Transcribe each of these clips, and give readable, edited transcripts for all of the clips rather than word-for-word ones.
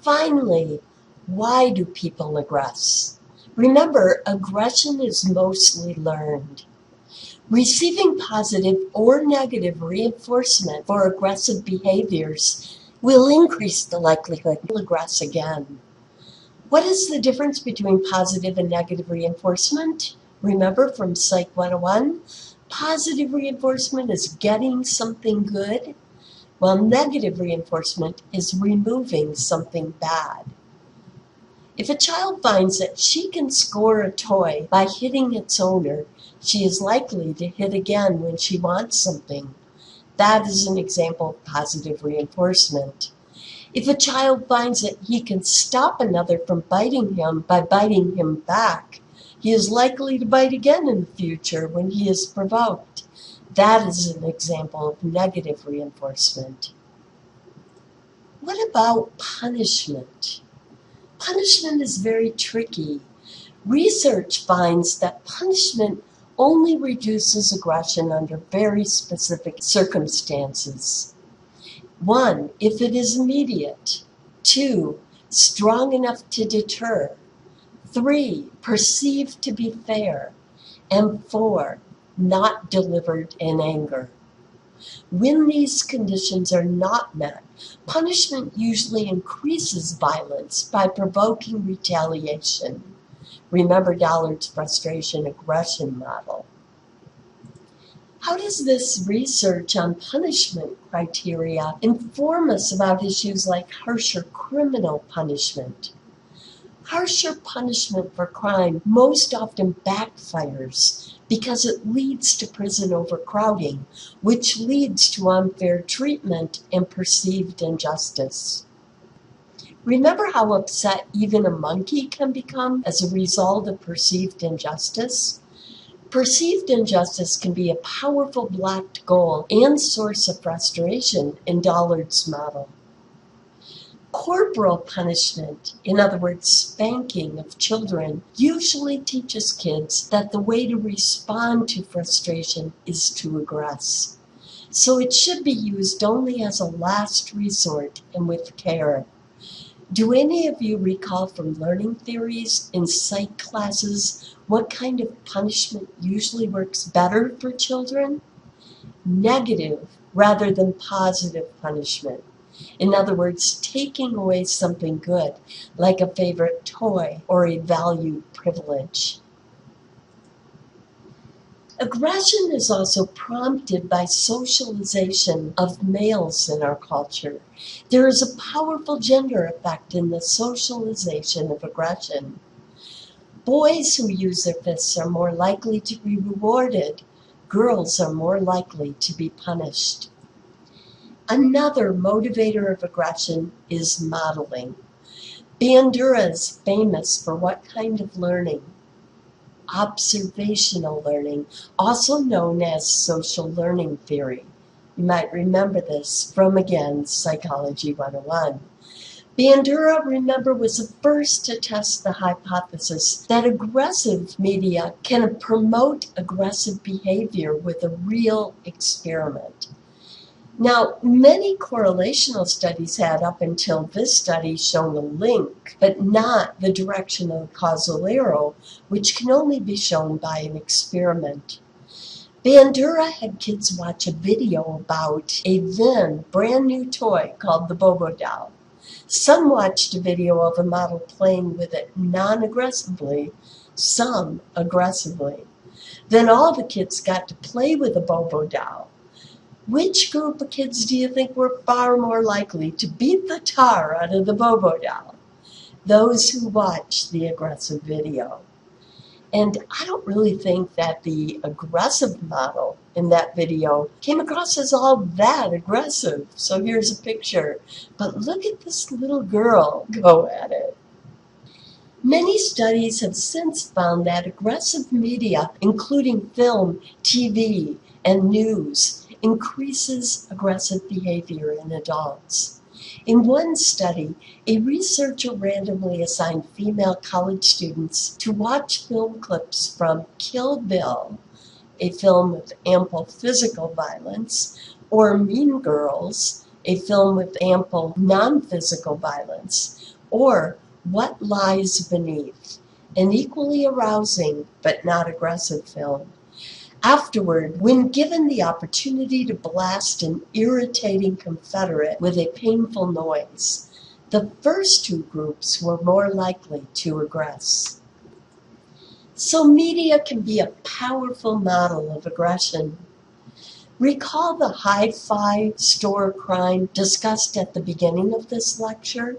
Finally, why do people aggress? Remember, aggression is mostly learned. Receiving positive or negative reinforcement for aggressive behaviors will increase the likelihood you'll aggress again. What is the difference between positive and negative reinforcement? Remember from Psych 101, positive reinforcement is getting something good, while negative reinforcement is removing something bad. If a child finds that she can score a toy by hitting its owner, she is likely to hit again when she wants something. That is an example of positive reinforcement. If a child finds that he can stop another from biting him by biting him back, he is likely to bite again in the future when he is provoked. That is an example of negative reinforcement. What about punishment? Punishment is very tricky. Research finds that punishment only reduces aggression under very specific circumstances. 1, if it is immediate. 2, strong enough to deter. 3, perceived to be fair. And 4, not delivered in anger. When these conditions are not met, punishment usually increases violence by provoking retaliation. Remember Dollard's frustration-aggression model. How does this research on punishment criteria inform us about issues like harsher criminal punishment? Harsher punishment for crime most often backfires because it leads to prison overcrowding, which leads to unfair treatment and perceived injustice. Remember how upset even a monkey can become as a result of perceived injustice? Perceived injustice can be a powerful blocked goal and source of frustration in Dollard's model. Corporal punishment, in other words, spanking of children, usually teaches kids that the way to respond to frustration is to aggress. So it should be used only as a last resort and with care. Do any of you recall from learning theories in psych classes what kind of punishment usually works better for children? Negative rather than positive punishment. In other words, taking away something good, like a favorite toy or a valued privilege. Aggression is also prompted by socialization of males in our culture. There is a powerful gender effect in the socialization of aggression. Boys who use their fists are more likely to be rewarded. Girls are more likely to be punished. Another motivator of aggression is modeling. Bandura is famous for what kind of learning? Observational learning, also known as social learning theory. You might remember this from, again, Psychology 101. Bandura, remember, was the first to test the hypothesis that aggressive media can promote aggressive behavior with a real experiment. Now, many correlational studies had up until this study shown a link, but not the direction of the causal arrow, which can only be shown by an experiment. Bandura had kids watch a video about a then brand new toy called the Bobo doll. Some watched a video of a model playing with it non-aggressively, some aggressively. Then all the kids got to play with the Bobo doll. Which group of kids do you think were far more likely to beat the tar out of the Bobo doll? Those who watched the aggressive video. And I don't really think that the aggressive model in that video came across as all that aggressive. So here's a picture. But look at this little girl go at it. Many studies have since found that aggressive media, including film, TV, and news, increases aggressive behavior in adults. In one study, a researcher randomly assigned female college students to watch film clips from Kill Bill, a film with ample physical violence, or Mean Girls, a film with ample non-physical violence, or What Lies Beneath, an equally arousing but not aggressive film. Afterward, when given the opportunity to blast an irritating Confederate with a painful noise, the first two groups were more likely to aggress. So media can be a powerful model of aggression. Recall the hi-fi store crime discussed at the beginning of this lecture?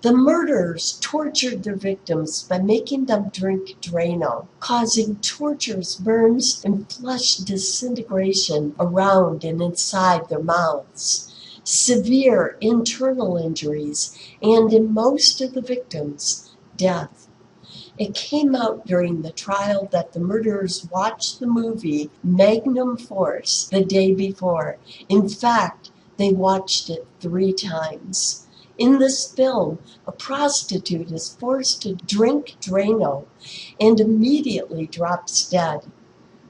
The murderers tortured their victims by making them drink Drano, causing tortures, burns, and flesh disintegration around and inside their mouths, severe internal injuries, and in most of the victims, death. It came out during the trial that the murderers watched the movie Magnum Force the day before. In fact, they watched it 3 times. In this film, a prostitute is forced to drink Drano and immediately drops dead.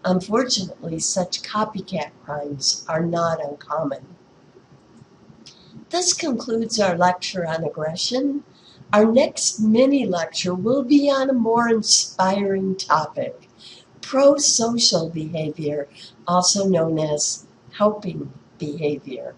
Unfortunately, such copycat crimes are not uncommon. This concludes our lecture on aggression. Our next mini lecture will be on a more inspiring topic, pro-social behavior, also known as helping behavior.